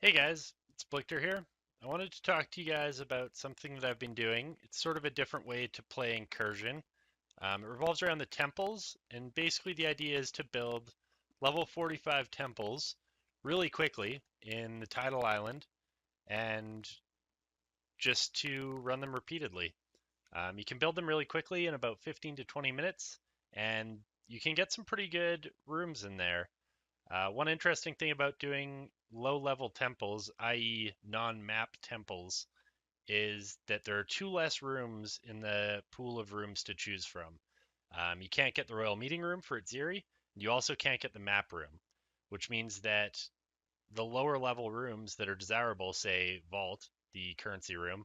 Hey guys, it's Blichter here. I wanted to talk to you guys about something that I've been doing. It's sort of a different way to play Incursion. It revolves around the temples, and basically the idea is to build level 45 temples really quickly in the Tidal Island and just to run them repeatedly. You can build them really quickly in about 15 to 20 minutes, and you can get some pretty good rooms in there. One interesting thing about doing low-level temples, i.e. non-map temples, is that there are two less rooms in the pool of rooms to choose from. You can't get the Royal Meeting Room for Itziri, and you also can't get the map room, which means that the lower level rooms that are desirable, say Vault, the currency room,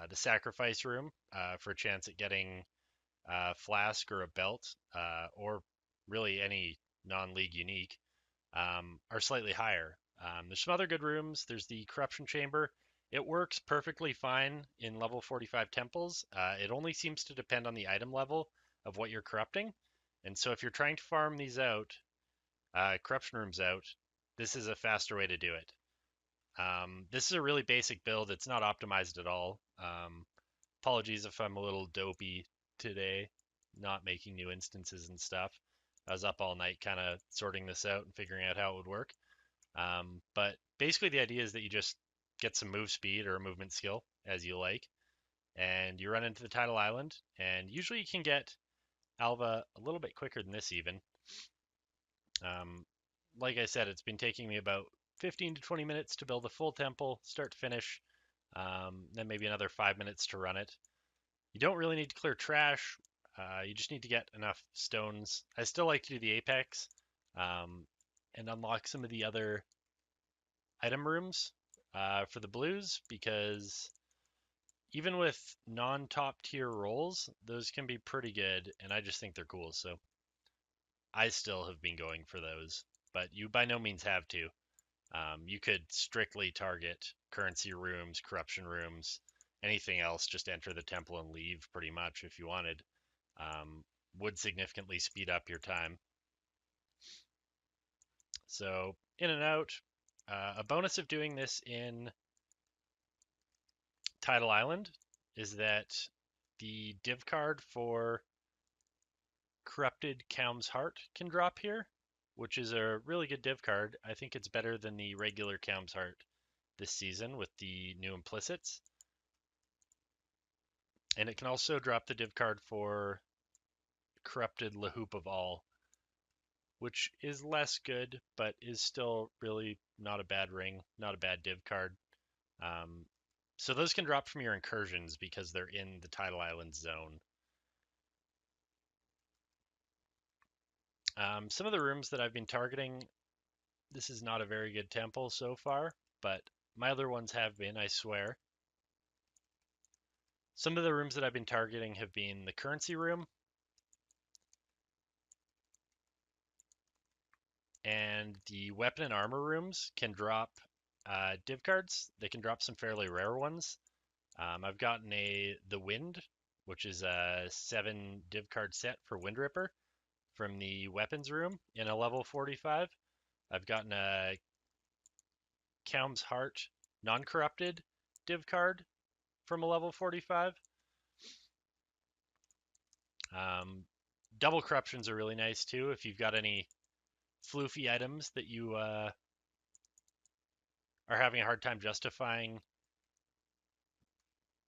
the Sacrifice room for a chance at getting a Flask or a Belt, or really any non-league unique, are slightly higher. There's some other good rooms. There's the Corruption Chamber. It works perfectly fine in level 45 temples. It only seems to depend on the item level of what you're corrupting. And so if you're trying to farm these out, corruption rooms out, this is a faster way to do it. This is a really basic build. It's not optimized at all. Apologies if I'm a little dopey today, not making new instances and stuff. I was up all night kind of sorting this out and figuring out how it would work. But basically the idea is that you just get some move speed or a movement skill as you like, and you run into the Tidal Island, and usually you can get Alva a little bit quicker than this even. Like I said, it's been taking me about 15 to 20 minutes to build a full temple, start to finish, then maybe another 5 minutes to run it. You don't really need to clear trash. You just need to get enough stones. I still like to do the apex and unlock some of the other item rooms for the blues, because even with non-top tier rolls, those can be pretty good, and I just think they're cool. So I still have been going for those, but you by no means have to. You could strictly target currency rooms, corruption rooms, anything else, just enter the temple and leave pretty much if you wanted. Would significantly speed up your time. So in and out. A bonus of doing this in Tidal Island is that the div card for Corrupted Kaum's Heart can drop here, which is a really good div card. I think it's better than the regular Kaum's Heart this season with the new implicits. And it can also drop the div card for Corrupted Lahoop of All, which is less good, but is still really not a bad ring, not a bad div card. So those can drop from your incursions because they're in the Tidal Island zone. Some of the rooms that I've been targeting, this is not a very good temple so far, but my other ones have been, I swear. Some of the rooms that I've been targeting have been the currency room and the weapon and armor rooms can drop div cards. They can drop some fairly rare ones. I've gotten the Wind, which is a 7 div card set for Wind Ripper from the weapons room in a level 45. I've gotten a Kaum's Heart non-corrupted div card from a level 45. Double corruptions are really nice too if you've got any floofy items that you are having a hard time justifying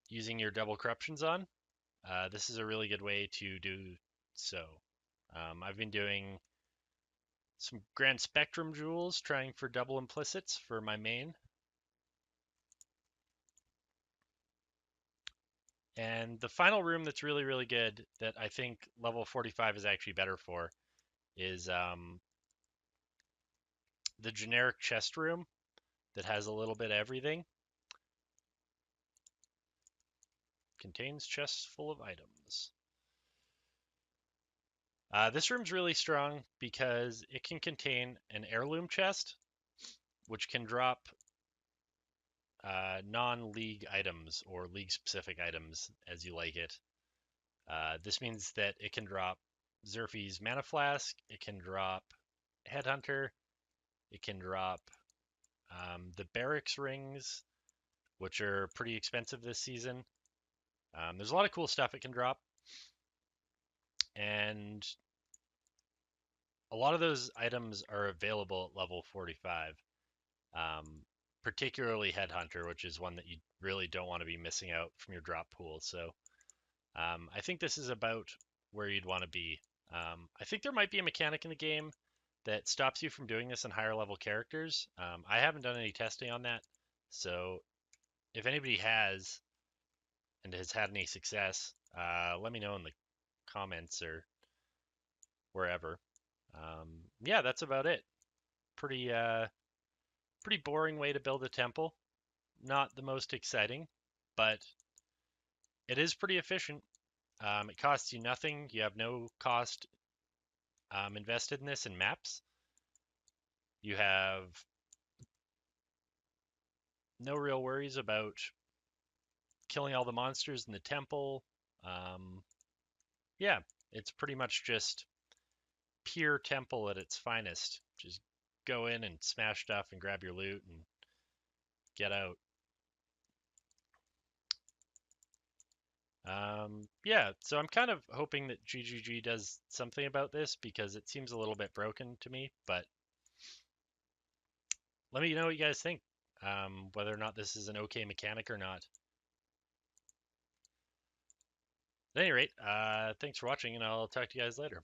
using your double corruptions on. This is a really good way to do so. I've been doing some Grand Spectrum jewels, trying for double implicits for my main. And the final room that's really, really good that I think level 45 is actually better for is the generic chest room that has a little bit of everything. Contains chests full of items. This room's really strong because it can contain an heirloom chest, which can drop non-league items or league-specific items as you like it. This means that it can drop Zerfie's Mana Flask, it can drop Headhunter, it can drop the barracks rings, which are pretty expensive this season. There's a lot of cool stuff it can drop, and a lot of those items are available at level 45, particularly Headhunter, which is one that you really don't want to be missing out from your drop pool. So I think this is about where you'd want to be. I think there might be a mechanic in the game that stops you from doing this in higher level characters. I haven't done any testing on that, so if anybody has and has had any success, let me know in the comments or wherever. Yeah, that's about it. Pretty pretty boring way to build a temple. Not the most exciting, but it is pretty efficient. It costs you nothing. You have no cost invested in this in maps. You have no real worries about killing all the monsters in the temple. Yeah, it's pretty much just pure temple at its finest. Just go in and smash stuff and grab your loot and get out. Yeah, so I'm kind of hoping that GGG does something about this because it seems a little bit broken to me, but let me know what you guys think, whether or not this is an okay mechanic or not. At any rate, thanks for watching, and I'll talk to you guys later.